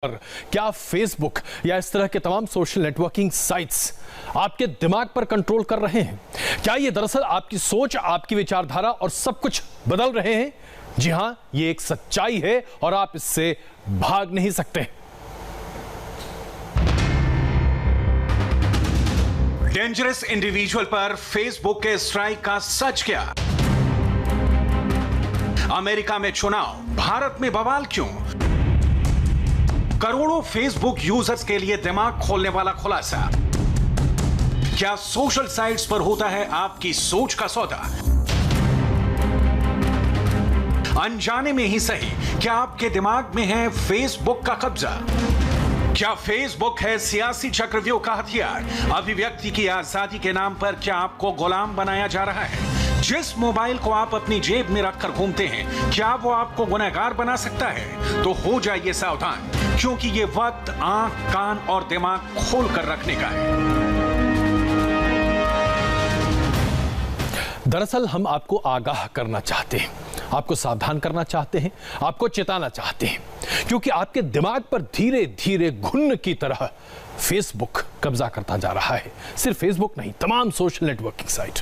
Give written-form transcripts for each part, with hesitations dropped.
क्या फेसबुक या इस तरह के तमाम सोशल नेटवर्किंग साइट्स आपके दिमाग पर कंट्रोल कर रहे हैं? क्या ये दरअसल आपकी सोच, आपकी विचारधारा और सब कुछ बदल रहे हैं? जी हां, ये एक सच्चाई है और आप इससे भाग नहीं सकते। डेंजरस इंडिविजुअल पर फेसबुक के स्ट्राइक का सच क्या? अमेरिका में चुनाव, भारत में बवाल क्यों? करोड़ों फेसबुक यूजर्स के लिए दिमाग खोलने वाला खुलासा। क्या सोशल साइट्स पर होता है आपकी सोच का सौदा? अनजाने में ही सही, क्या आपके दिमाग में है फेसबुक का कब्जा? क्या फेसबुक है सियासी चक्रव्यूह का हथियार? अभिव्यक्ति की आजादी के नाम पर क्या आपको गुलाम बनाया जा रहा है? जिस मोबाइल को आप अपनी जेब में रखकर घूमते हैं, क्या वो आपको गुनहगार बना सकता है? तो हो जाइए सावधान, क्योंकि ये वक्त आंख, कान और दिमाग खोल कर रखने का है। दरअसल हम आपको आगाह करना चाहते हैं, आपको सावधान करना चाहते हैं, आपको चेताना चाहते हैं, क्योंकि आपके दिमाग पर धीरे धीरे घुन की तरह फेसबुक कब्जा करता जा रहा है। सिर्फ फेसबुक नहीं, तमाम सोशल नेटवर्किंग साइट।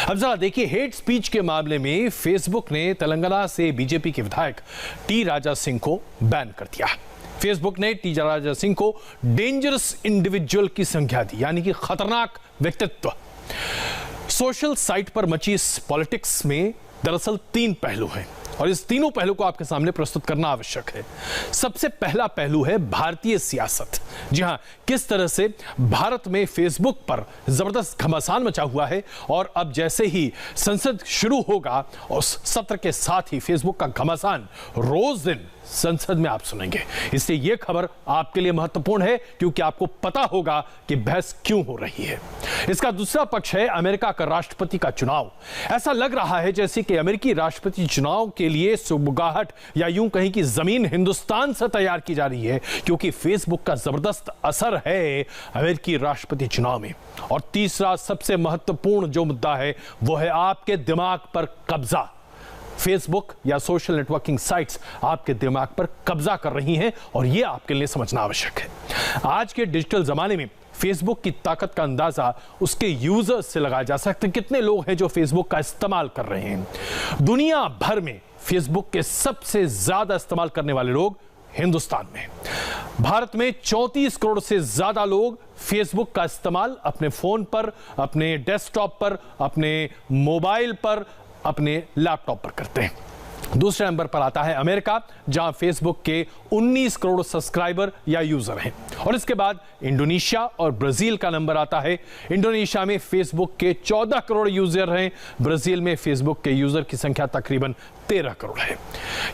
अब जरा देखिए, हेट स्पीच के मामले में फेसबुक ने तेलंगाना से बीजेपी के विधायक टी राजा सिंह को बैन कर दिया। फेसबुक ने टी राजा सिंह को डेंजरस इंडिविजुअल की संज्ञा दी, यानी कि खतरनाक व्यक्तित्व। सोशल साइट पर मची इस पॉलिटिक्स में दरअसल तीन पहलू हैं और इस तीनों पहलू को आपके सामने प्रस्तुत करना आवश्यक है। सबसे पहला पहलू है भारतीय सियासत। जी हां, किस तरह से भारत में फेसबुक पर जबरदस्त घमासान मचा हुआ है और अब जैसे ही संसद शुरू होगा उस सत्र के साथ ही फेसबुक का घमासान रोज दिन संसद में आप सुनेंगे। इसलिए यह खबर आपके लिए महत्वपूर्ण है, क्योंकि आपको पता होगा कि बहस क्यों हो रही है। इसका दूसरा पक्ष है अमेरिका का राष्ट्रपति का चुनाव। ऐसा लग रहा है जैसे कि अमेरिकी राष्ट्रपति चुनाव के लिए सुबुगाहट या यूं कहीं कि जमीन हिंदुस्तान से तैयार की जा रही है, क्योंकि फेसबुक का जबरदस्त असर है अमेरिकी राष्ट्रपति चुनाव में। और तीसरा सबसे महत्वपूर्ण जो मुद्दा है वो है आपके दिमाग पर कब्जा। फेसबुक या सोशल नेटवर्किंग साइट्स आपके दिमाग पर कब्जा कर रही हैं और यह आपके लिए समझना आवश्यक है। आज के डिजिटल जमाने में फेसबुक की ताकत का अंदाजा उसके यूजर्स से लगाया जा सकता है। कितने लोग हैं जो फेसबुक का इस्तेमाल कर रहे हैं? दुनिया भर में फेसबुक के सबसे ज्यादा इस्तेमाल करने वाले लोग हिंदुस्तान में। भारत में 34 करोड़ से ज्यादा लोग फेसबुक का इस्तेमाल अपने फोन पर, अपने डेस्कटॉप पर, अपने मोबाइल पर, अपने लैपटॉप पर करते हैं। दूसरे नंबर पर आता है अमेरिका, जहां फेसबुक के 19 करोड़ सब्सक्राइबर या यूजर हैं। और इसके बाद इंडोनेशिया और ब्राजील का नंबर आता है। इंडोनेशिया में फेसबुक के 14 करोड़ यूजर हैं, ब्राजील में फेसबुक के यूजर की संख्या तकरीबन 13 करोड़ है।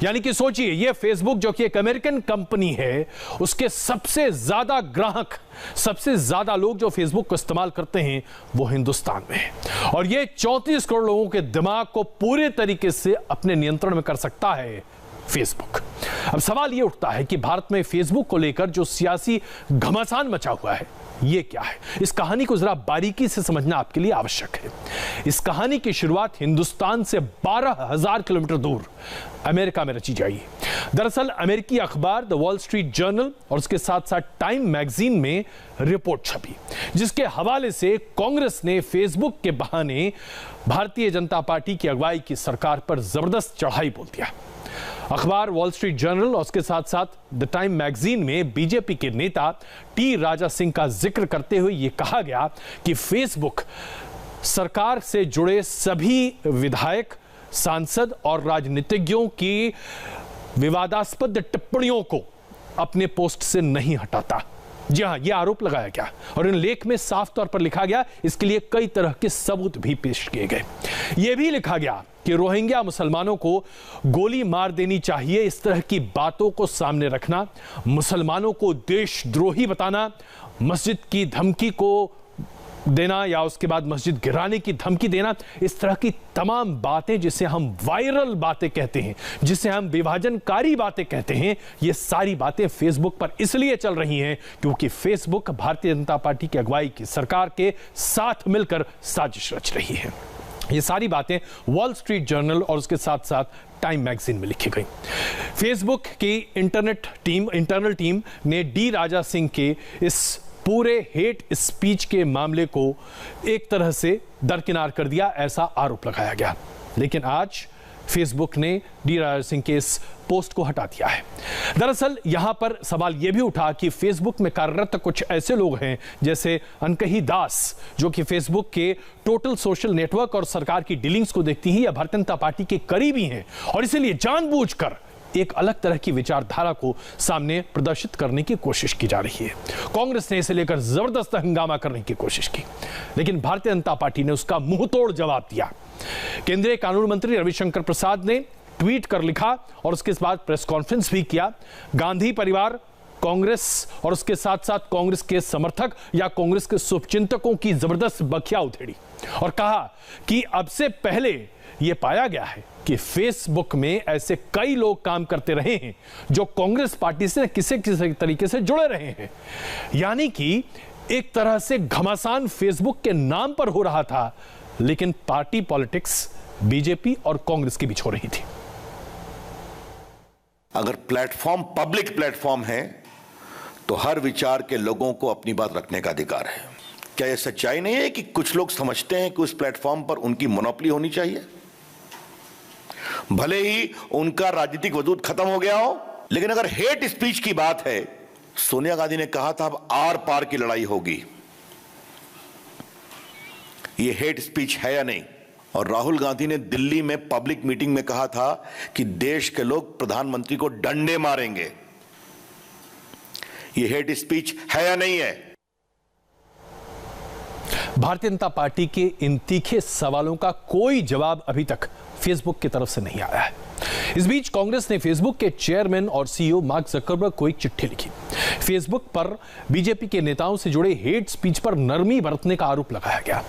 यानी कि सोचिए, यह फेसबुक जो कि एक अमेरिकन कंपनी है, उसके सबसे ज्यादा ग्राहक, सबसे ज्यादा लोग जो फेसबुक को इस्तेमाल करते हैं वो हिंदुस्तान में है। और यह 34 करोड़ लोगों के दिमाग को पूरे तरीके से अपने नियंत्रण में कर सकता है फेसबुक। अब सवाल यह उठता है कि भारत में फेसबुक को लेकर जो सियासी घमासान मचा हुआ है ये क्या है? इस कहानी को जरा बारीकी से समझना आपके लिए आवश्यक है। इस कहानी की शुरुआत हिंदुस्तान से 12,000 किलोमीटर दूर अमेरिका में रची जाएगी। दरअसल अमेरिकी अखबार द वॉल स्ट्रीट जर्नल और उसके साथ साथ टाइम मैगजीन में रिपोर्ट छपी, जिसके हवाले से कांग्रेस ने फेसबुक के बहाने भारतीय जनता पार्टी की अगुवाई की सरकार पर जबरदस्त चढ़ाई बोल दिया। अखबार वॉल स्ट्रीट जर्नल और उसके साथ साथ द टाइम मैगजीन में बीजेपी के नेता टी राजा सिंह का जिक्र करते हुए यह कहा गया कि फेसबुक सरकार से जुड़े सभी विधायक, सांसद और राजनीतिज्ञों की विवादास्पद टिप्पणियों को अपने पोस्ट से नहीं हटाता। जी हां, यह आरोप लगाया गया और इन लेख में साफ तौर पर लिखा गया, इसके लिए कई तरह के सबूत भी पेश किए गए। यह भी लिखा गया कि रोहिंग्या मुसलमानों को गोली मार देनी चाहिए, इस तरह की बातों को सामने रखना, मुसलमानों को देशद्रोही बताना, मस्जिद की धमकी को देना या उसके बाद मस्जिद गिराने की धमकी देना, इस तरह की तमाम बातें जिसे हम वायरल बातें कहते हैं, जिसे हम विभाजनकारी बातें कहते हैं, ये सारी बातें फेसबुक पर इसलिए चल रही हैं क्योंकि फेसबुक भारतीय जनता पार्टी की अगुवाई की सरकार के साथ मिलकर साजिश रच रही है। ये सारी बातें वॉल स्ट्रीट जर्नल और उसके साथ साथ टाइम मैगजीन में लिखी गई। फेसबुक की इंटरनल टीम ने डी राजा सिंह के इस पूरे हेट स्पीच के मामले को एक तरह से दरकिनार कर दिया, ऐसा आरोप लगाया गया। लेकिन आज फेसबुक ने डी राजा सिंह के इस पोस्ट को हटा दिया है। दरअसल यहां पर सवाल यह भी उठा कि फेसबुक में कार्यरत कुछ ऐसे लोग हैं जैसे अनकही दास, जो कि फेसबुक के टोटल सोशल नेटवर्क और सरकार की डीलिंग्स को देखती हैं या भारतीय जनता पार्टी के करीबी हैं, और इसीलिए जानबूझकर एक अलग तरह की विचारधारा को सामने प्रदर्शित करने की कोशिश की जा रही है। कांग्रेस ने इसे लेकर जबरदस्त हंगामा करने की कोशिश की, लेकिन भारतीय जनता पार्टी ने उसका मुंहतोड़ जवाब दिया। केंद्रीय कानून मंत्री रविशंकर प्रसाद ने ट्वीट कर लिखा और उसके बाद प्रेस कॉन्फ्रेंस भी किया। गांधी परिवार, कांग्रेस और उसके साथ साथ कांग्रेस के समर्थक या कांग्रेस के शुभचिंतकों की जबरदस्त बखिया उधेड़ी और कहा कि अब से पहले यह पाया गया है कि फेसबुक में ऐसे कई लोग काम करते रहे हैं जो कांग्रेस पार्टी से किसी तरीके से जुड़े रहे हैं। यानी कि एक तरह से घमासान फेसबुक के नाम पर हो रहा था, लेकिन पार्टी पॉलिटिक्स बीजेपी और कांग्रेस के बीच हो रही थी। अगर प्लेटफॉर्म पब्लिक प्लेटफॉर्म है तो हर विचार के लोगों को अपनी बात रखने का अधिकार है। क्या यह सच्चाई नहीं है कि कुछ लोग समझते हैं कि उस प्लेटफॉर्म पर उनकी मोनोपोली होनी चाहिए, भले ही उनका राजनीतिक वजूद खत्म हो गया हो? लेकिन अगर हेट स्पीच की बात है, सोनिया गांधी ने कहा था अब आर पार की लड़ाई होगी। यह हेट स्पीच है या नहीं? और राहुल गांधी ने दिल्ली में पब्लिक मीटिंग में कहा था कि देश के लोग प्रधानमंत्री को डंडे मारेंगे। यह हेट स्पीच है या नहीं है? भारतीय जनता पार्टी के इन तीखे सवालों का कोई जवाब अभी तक फेसबुक की तरफ से नहीं आया है। इस बीच कांग्रेस ने फेसबुक के चेयरमैन और सीईओ मार्क जकरबर्ग को एक चिट्ठी लिखी। फेसबुक पर बीजेपी के नेताओं से जुड़े हेट स्पीच पर नरमी बरतने का आरोप लगाया गया।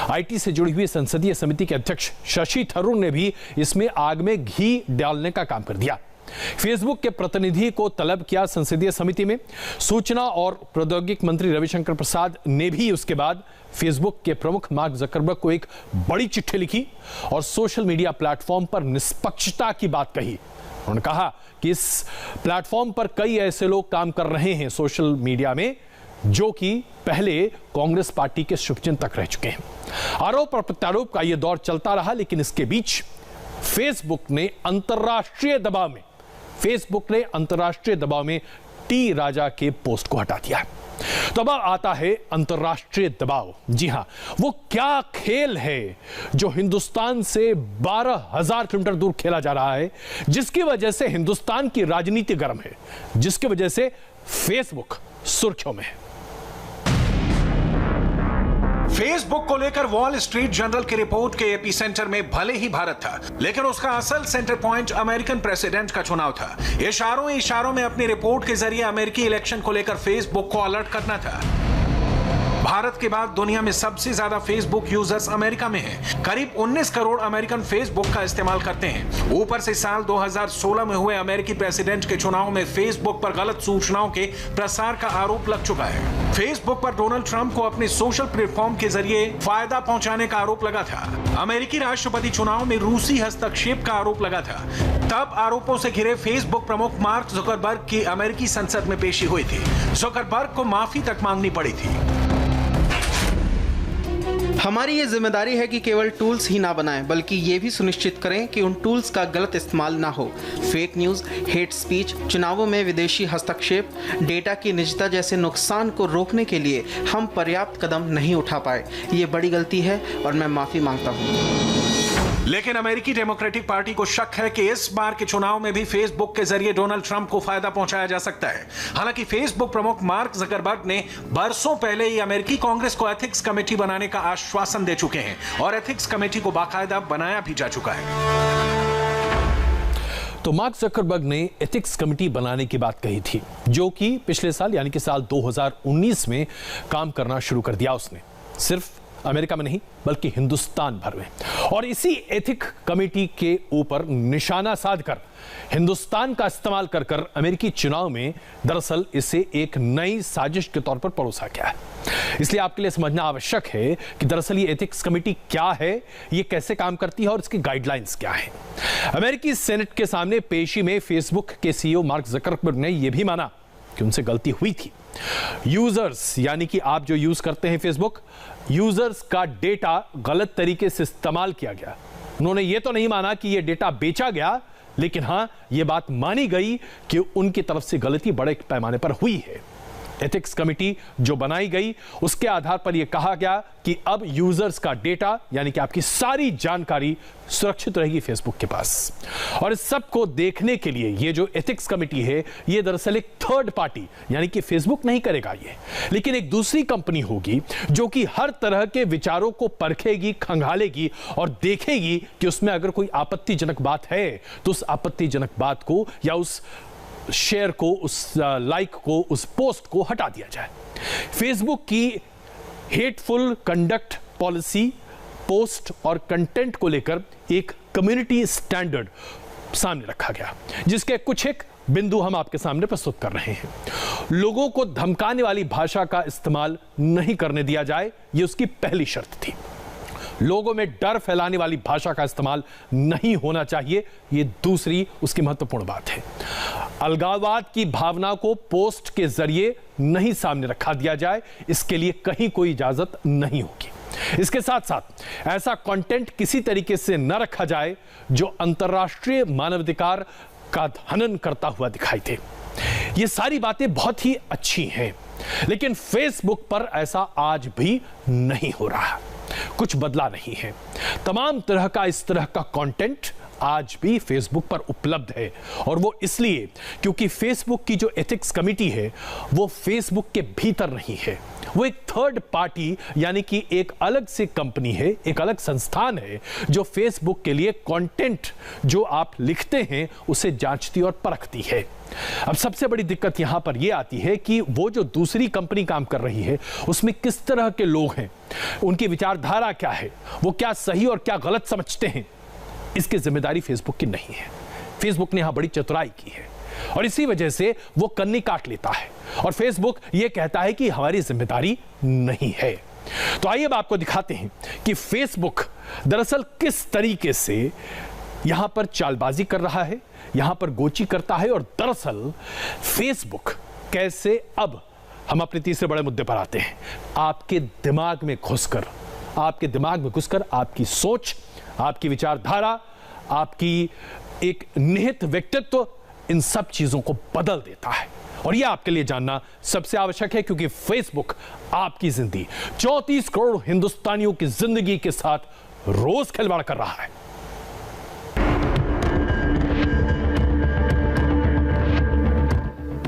आईटी से जुड़ी हुई संसदीय समिति के अध्यक्ष शशि थरूर ने भी इसमें आग में घी डालने का काम कर दिया। फेसबुक के प्रतिनिधि को तलब किया संसदीय समिति में। सूचना और प्रौद्योगिकी मंत्री रविशंकर प्रसाद ने भी उसके बाद फेसबुक के प्रमुख मार्क जकरबर्ग को एक बड़ी चिट्ठी लिखी और सोशल मीडिया प्लेटफॉर्म पर निष्पक्षता की बात कही। उन्होंने कहा कि इस प्लेटफॉर्म पर कई ऐसे लोग काम कर रहे हैं सोशल मीडिया में जो कि पहले कांग्रेस पार्टी के शुभचिंतक रह चुके हैं। आरोप और प्रत्यारोप का यह दौर चलता रहा, लेकिन इसके बीच फेसबुक ने अंतर्राष्ट्रीय दबाव में टी राजा के पोस्ट को हटा दिया। तो अब आता है अंतर्राष्ट्रीय दबाव। जी हां, वो क्या खेल है जो हिंदुस्तान से 12,000 किलोमीटर दूर खेला जा रहा है, जिसकी वजह से हिंदुस्तान की राजनीति गर्म है, जिसकी वजह से फेसबुक सुर्खियों में है। फेसबुक को लेकर वॉल स्ट्रीट जर्नल की रिपोर्ट के एपिसेंटर में भले ही भारत था, लेकिन उसका असल सेंटर पॉइंट अमेरिकन प्रेसिडेंट का चुनाव था। इशारों में अपनी रिपोर्ट के जरिए अमेरिकी इलेक्शन को लेकर फेसबुक को अलर्ट करना था। भारत के बाद दुनिया में सबसे ज्यादा फेसबुक यूजर्स अमेरिका में हैं। करीब 19 करोड़ अमेरिकन फेसबुक का इस्तेमाल करते हैं। ऊपर से साल 2016 में हुए अमेरिकी प्रेसिडेंट के चुनाव में फेसबुक पर गलत सूचनाओं के प्रसार का आरोप लग चुका है। फेसबुक पर डोनाल्ड ट्रंप को अपने सोशल प्लेटफॉर्म के जरिए फायदा पहुंचाने का आरोप लगा था। अमेरिकी राष्ट्रपति चुनाव में रूसी हस्तक्षेप का आरोप लगा था। तब आरोपों से घिरे फेसबुक प्रमुख मार्क जुकरबर्ग की अमेरिकी संसद में पेशी हुई थी। जुकरबर्ग को माफी तक मांगनी पड़ी थी। हमारी ये जिम्मेदारी है कि केवल टूल्स ही ना बनाएं, बल्कि ये भी सुनिश्चित करें कि उन टूल्स का गलत इस्तेमाल ना हो। फेक न्यूज़, हेट स्पीच, चुनावों में विदेशी हस्तक्षेप, डेटा की निजता जैसे नुकसान को रोकने के लिए हम पर्याप्त कदम नहीं उठा पाए। ये बड़ी गलती है और मैं माफ़ी मांगता हूँ। लेकिन अमेरिकी डेमोक्रेटिक पार्टी को शक है कि इस बार के चुनाव में भी फेसबुक के जरिए डोनाल्ड ट्रंप को फायदा पहुंचाया जा सकता है। हालांकि फेसबुक प्रमुख मार्क जकरबर्ग ने बरसों पहले ही अमेरिकी कांग्रेस को एथिक्स कमेटी बनाने का आश्वासन दे चुके हैं और एथिक्स कमेटी को बाकायदा बनाया भी जा चुका है। तो मार्क जकरबर्ग ने एथिक्स कमेटी बनाने की बात कही थी, जो कि पिछले साल यानी कि साल 2019 में काम करना शुरू कर दिया उसने। सिर्फ अमेरिका में नहीं बल्कि हिंदुस्तान भर में। और इसी एथिक कमेटी के ऊपर निशाना साधकर हिंदुस्तान का इस्तेमाल कर कर अमेरिकी चुनाव में दरअसल इसे एक नई साजिश के तौर पर परोसा गया है। इसलिए आपके लिए समझना आवश्यक है कि दरअसल ये एथिक्स कमेटी क्या है, ये कैसे काम करती है और इसकी गाइडलाइंस क्या है। अमेरिकी सेनेट के सामने पेशी में फेसबुक के सीईओ मार्क जकरबर्ग ने यह भी माना कि उनसे गलती हुई थी। यूजर्स यानी कि आप जो यूज करते हैं फेसबुक, यूजर्स का डेटा गलत तरीके से इस्तेमाल किया गया। उन्होंने ये तो नहीं माना कि यह डेटा बेचा गया, लेकिन हां यह बात मानी गई कि उनकी तरफ से गलती बड़े पैमाने पर हुई है। एथिक्स कमेटी जो बनाई गई उसके आधार पर यह कहा गया कि अब यूजर्स का डेटा यानी कि आपकी सारी जानकारी सुरक्षित रहेगी फेसबुक के पास। और इस सब को देखने के लिए ये जो एथिक्स कमेटी है ये दरअसल एक थर्ड पार्टी यानी कि फेसबुक नहीं करेगा ये, लेकिन एक दूसरी कंपनी होगी जो कि हर तरह के विचारों को परखेगी, खंगालेगी और देखेगी कि उसमें अगर कोई आपत्तिजनक बात है तो उस आपत्तिजनक बात को या उस शेयर को, उस लाइक को, उस पोस्ट को हटा दिया जाए। फेसबुक की हेटफुल कंडक्ट पॉलिसी, पोस्ट और कंटेंट को लेकर एक कम्युनिटी स्टैंडर्ड सामने रखा गया, जिसके कुछ एक बिंदु हम आपके सामने प्रस्तुत कर रहे हैं। लोगों को धमकाने वाली भाषा का इस्तेमाल नहीं करने दिया जाए, यह उसकी पहली शर्त थी। लोगों में डर फैलाने वाली भाषा का इस्तेमाल नहीं होना चाहिए, यह दूसरी उसकी महत्वपूर्ण बात है। अलगाववाद की भावना को पोस्ट के जरिए नहीं सामने रखा दिया जाए, इसके लिए कहीं कोई इजाजत नहीं होगी। इसके साथ साथ ऐसा कंटेंट किसी तरीके से न रखा जाए जो अंतर्राष्ट्रीय मानवाधिकार का हनन करता हुआ दिखाई दे। ये सारी बातें बहुत ही अच्छी हैं, लेकिन फेसबुक पर ऐसा आज भी नहीं हो रहा, कुछ बदला नहीं है। तमाम तरह का इस तरह का कंटेंट आज भी फेसबुक पर उपलब्ध है, और वो इसलिए क्योंकि फेसबुक की जो एथिक्स कमेटी है वो फेसबुक के भीतर नहीं है, वो एक थर्ड पार्टी यानी कि एक अलग से कंपनी है, एक अलग संस्थान है जो फेसबुक के लिए कंटेंट जो आप लिखते हैं उसे जांचती और परखती है। अब सबसे बड़ी दिक्कत यहां पर यह आती है कि वो जो दूसरी कंपनी काम कर रही है उसमें किस तरह के लोग हैं, उनकी विचारधारा क्या है, वो क्या सही और क्या गलत समझते हैं, इसकी जिम्मेदारी फेसबुक की नहीं है। फेसबुक ने यहां बड़ी चतुराई की है और इसी वजह से वो कन्नी काट लेता है और फेसबुक ये कहता है कि हमारी जिम्मेदारी नहीं है। तो आइए अब आपको दिखाते हैं कि फेसबुक दरअसल किस तरीके से यहां पर चालबाजी कर रहा है, यहां पर गोची करता है, और दरअसल फेसबुक कैसे, अब हम अपने तीसरे बड़े मुद्दे पर आते हैं, आपके दिमाग में घुसकर आपकी सोच, आपकी विचारधारा, आपकी एक निहित व्यक्तित्व, इन सब चीजों को बदल देता है। और यह आपके लिए जानना सबसे आवश्यक है क्योंकि फेसबुक आपकी जिंदगी, 34 करोड़ हिंदुस्तानियों की जिंदगी के साथ रोज खिलवाड़ कर रहा है।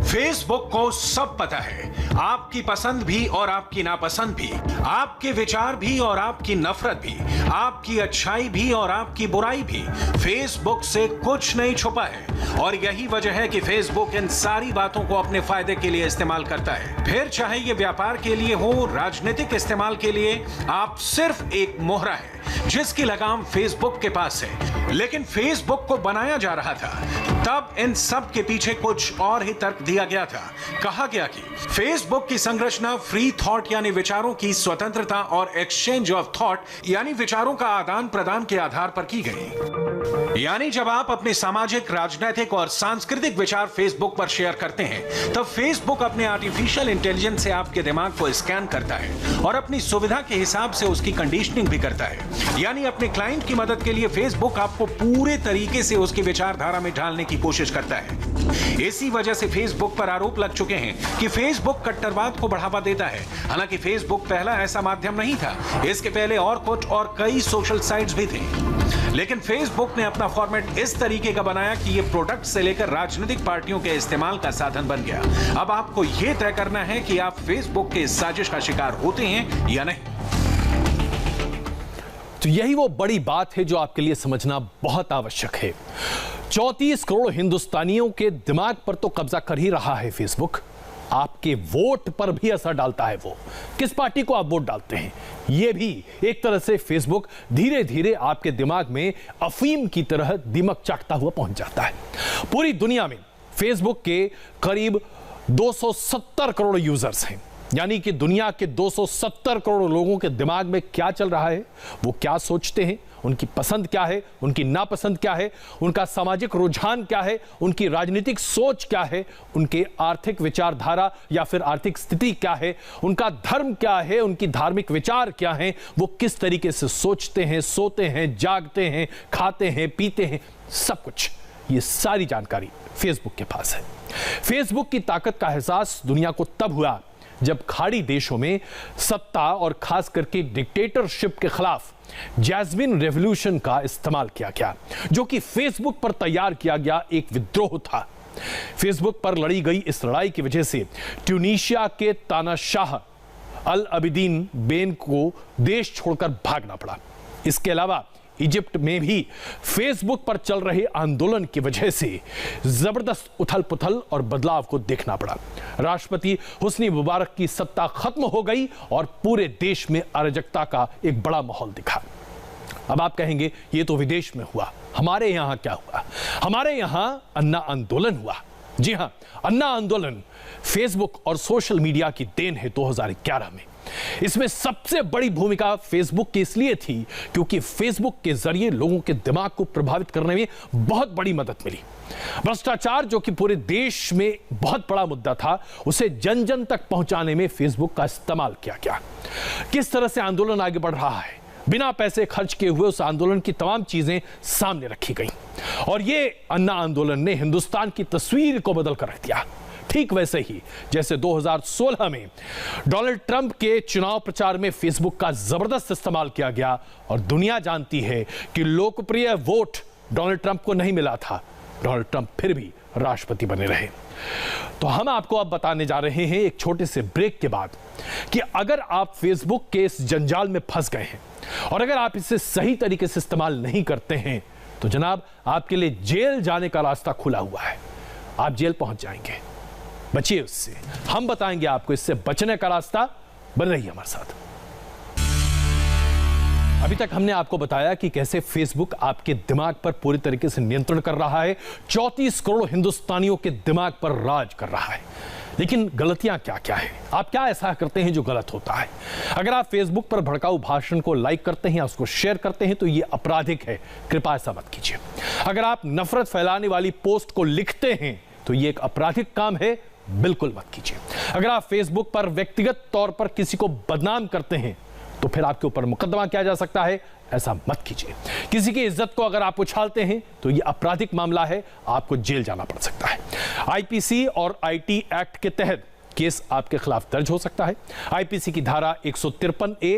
फेसबुक को सब पता है, आपकी पसंद भी और आपकी नापसंद भी, आपके विचार भी और आपकी नफरत भी, आपकी अच्छाई भी और आपकी बुराई भी। फेसबुक से कुछ नहीं छुपा है और यही वजह है कि फेसबुक इन सारी बातों को अपने फायदे के लिए इस्तेमाल करता है। फिर चाहे ये व्यापार के लिए हो, राजनीतिक इस्तेमाल के लिए, आप सिर्फ एक मोहरा है जिसकी लगाम फेसबुक के पास है। लेकिन फेसबुक को बनाया जा रहा था तब इन सब के पीछे कुछ और ही तर्क दिया गया था। कहा गया कि फेसबुक की संरचना फ्री थॉट यानी विचारों की स्वतंत्रता और एक्सचेंज ऑफ थॉट यानी विचारों का आदान प्रदान के आधार पर की गई। यानी जब आप अपने सामाजिक, राजनीतिक और सांस्कृतिक विचार फेसबुक पर शेयर करते हैं तब फेसबुक अपने आर्टिफिशियल इंटेलिजेंस से आपके दिमाग को स्कैन करता है और अपनी सुविधा के हिसाब से उसकी कंडीशनिंग भी करता है। यानी अपने क्लाइंट की मदद के लिए फेसबुक आपको पूरे तरीके से उसकी विचारधारा में ढालने की कोशिश करता है। इसी वजह से फेसबुक पर आरोप लग चुके हैं कि फेसबुक कट्टरवाद को बढ़ावा देता है। हालांकि फेसबुक पहला ऐसा माध्यम नहीं था, इसके पहले ऑरकुट और कई सोशल साइट्स भी थे। लेकिन फेसबुक ने अपना फॉर्मेट इस तरीके का बनाया कि यह प्रोडक्ट से लेकर राजनीतिक पार्टियों के इस्तेमाल का साधन बन गया। अब आपको यह तय करना है कि आप फेसबुक के इस साजिश का शिकार होते हैं या नहीं। तो यही वो बड़ी बात है जो आपके लिए समझना बहुत आवश्यक है। 34 करोड़ हिंदुस्तानियों के दिमाग पर तो कब्जा कर ही रहा है फेसबुक, आपके वोट पर भी असर डालता है। वो किस पार्टी को आप वोट डालते हैं, यह भी एक तरह से फेसबुक धीरे धीरे आपके दिमाग में अफीम की तरह दिमक चाटता हुआ पहुंच जाता है। पूरी दुनिया में फेसबुक के करीब 270 करोड़ यूजर्स हैं, यानी कि दुनिया के 270 करोड़ लोगों के दिमाग में क्या चल रहा है, वो क्या सोचते हैं, उनकी पसंद क्या है, उनकी नापसंद क्या है, उनका सामाजिक रुझान क्या है, उनकी राजनीतिक सोच क्या है, उनके आर्थिक विचारधारा या फिर आर्थिक स्थिति क्या है, उनका धर्म क्या है, उनकी धार्मिक विचार क्या है, वो किस तरीके से सोचते हैं, सोते हैं, जागते हैं, खाते हैं, पीते हैं, सब कुछ ये सारी जानकारी फेसबुक के पास है। फेसबुक की ताकत का एहसास दुनिया को तब हुआ जब खाड़ी देशों में सत्ता और खास करके डिक्टेटरशिप के खिलाफ जैस्मिन रेवोल्यूशन का इस्तेमाल किया गया, जो कि फेसबुक पर तैयार किया गया एक विद्रोह था। फेसबुक पर लड़ी गई इस लड़ाई की वजह से ट्यूनीशिया के तानाशाह अल अबिदीन बेन को देश छोड़कर भागना पड़ा। इसके अलावा इजिप्ट में भी फेसबुक पर चल रहे आंदोलन की वजह से जबरदस्त उथल पुथल और बदलाव को देखना पड़ा। राष्ट्रपति हुस्नी मुबारक की सत्ता खत्म हो गई और पूरे देश में अराजकता का एक बड़ा माहौल दिखा। अब आप कहेंगे ये तो विदेश में हुआ, हमारे यहां क्या हुआ? हमारे यहां अन्ना आंदोलन हुआ। जी हां, अन्ना आंदोलन फेसबुक और सोशल मीडिया की देन है 2011 में। इसमें सबसे बड़ी भूमिका फेसबुक की इसलिए थी क्योंकि फेसबुक के जरिए लोगों के दिमाग को प्रभावित करने में बहुत बड़ी मदद मिली। भ्रष्टाचार, जो कि पूरे देश में बहुत बड़ा मुद्दा था, उसे जन जन तक पहुंचाने में फेसबुक का इस्तेमाल किया गया। किस तरह से आंदोलन आगे बढ़ रहा है, बिना पैसे खर्च किए हुए उस आंदोलन की तमाम चीजें सामने रखी गई और ये अन्ना आंदोलन ने हिंदुस्तान की तस्वीर को बदल कर रख दिया। ठीक वैसे ही जैसे 2016 में डोनाल्ड ट्रंप के चुनाव प्रचार में फेसबुक का जबरदस्त इस्तेमाल किया गया और दुनिया जानती है कि लोकप्रिय वोट डोनाल्ड ट्रंप को नहीं मिला था, डोनाल्ड ट्रंप फिर भी राष्ट्रपति बने रहे। तो हम आपको अब बताने जा रहे हैं एक छोटे से ब्रेक के बाद कि अगर आप फेसबुक के इस जंजाल में फंस गए हैं और अगर आप इसे सही तरीके से इस्तेमाल नहीं करते हैं तो जनाब आपके लिए जेल जाने का रास्ता खुला हुआ है। आप जेल पहुंच जाएंगे, बचिए उससे। हम बताएंगे आपको इससे बचने का रास्ता। बन रही है हमारे साथ। अभी तक हमने आपको बताया कि कैसे फेसबुक आपके दिमाग पर पूरी तरीके से नियंत्रण कर रहा है, 34 करोड़ हिंदुस्तानियों के दिमाग पर राज कर रहा है। लेकिन गलतियां क्या क्या है, आप क्या ऐसा करते हैं जो गलत होता है? अगर आप फेसबुक पर भड़काऊ भाषण को लाइक करते हैं या उसको शेयर करते हैं तो यह आपराधिक है, कृपया ऐसा मत कीजिए। अगर आप नफरत फैलाने वाली पोस्ट को लिखते हैं तो यह एक आपराधिक काम है, बिल्कुल मत कीजिए। अगर आप फेसबुक पर व्यक्तिगत तौर पर किसी को बदनाम करते हैं तो फिर आपके ऊपर मुकदमा किया जा सकता है, ऐसा मत कीजिए। किसी की इज्जत को अगर आप उछालते हैं तो यह आपराधिक मामला है, आपको जेल जाना पड़ सकता है। आईपीसी और आईटी एक्ट के तहत केस आपके खिलाफ दर्ज हो सकता है। आईपीसी की धारा 153A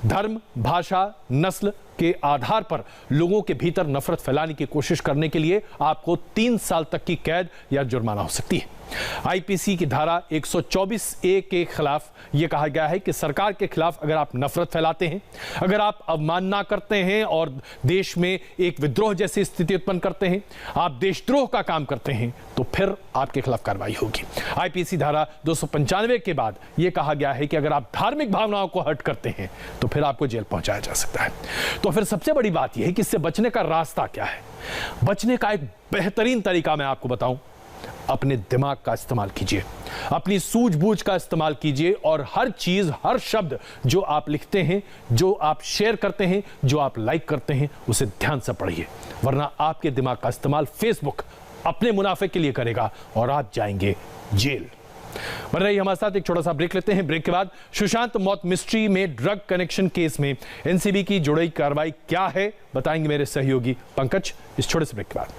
धर्म, भाषा, नस्ल के आधार पर लोगों के भीतर नफरत फैलाने की कोशिश करने के लिए आपको 3 साल तक की कैद या जुर्माना हो सकती है। आईपीसी की धारा 124A के खिलाफ यह कहा गया है कि सरकार के खिलाफ अगर आप नफरत फैलाते हैं, अगर आप अवमानना करते हैं और देश में एक विद्रोह जैसी स्थिति उत्पन्न करते हैं, आप देशद्रोह का काम करते हैं, तो फिर आपके खिलाफ कार्रवाई होगी। आईपीसी धारा 295 के बाद यह कहा गया है कि अगर आप धार्मिक भावनाओं को हर्ट करते हैं तो फिर आपको जेल पहुंचाया जा सकता है। तो फिर सबसे बड़ी बात यह है कि इससे बचने का रास्ता क्या है? बचने का एक बेहतरीन तरीका मैं आपको बताऊं, अपने दिमाग का इस्तेमाल कीजिए, अपनी सूझबूझ का इस्तेमाल कीजिए और हर चीज, हर शब्द जो आप लिखते हैं, जो आप शेयर करते हैं, जो आप लाइक करते हैं, उसे ध्यान से पढ़िए, वरना आपके दिमाग का इस्तेमाल फेसबुक अपने मुनाफे के लिए करेगा और आप जाएंगे जेल। बन रही हमारे साथ, एक छोटा सा ब्रेक लेते हैं। ब्रेक के बाद सुशांत मौत मिस्ट्री में ड्रग कनेक्शन केस में एनसीबी की जुड़ी कार्रवाई क्या है, बताएंगे मेरे सहयोगी पंकज इस छोटे से ब्रेक के बाद।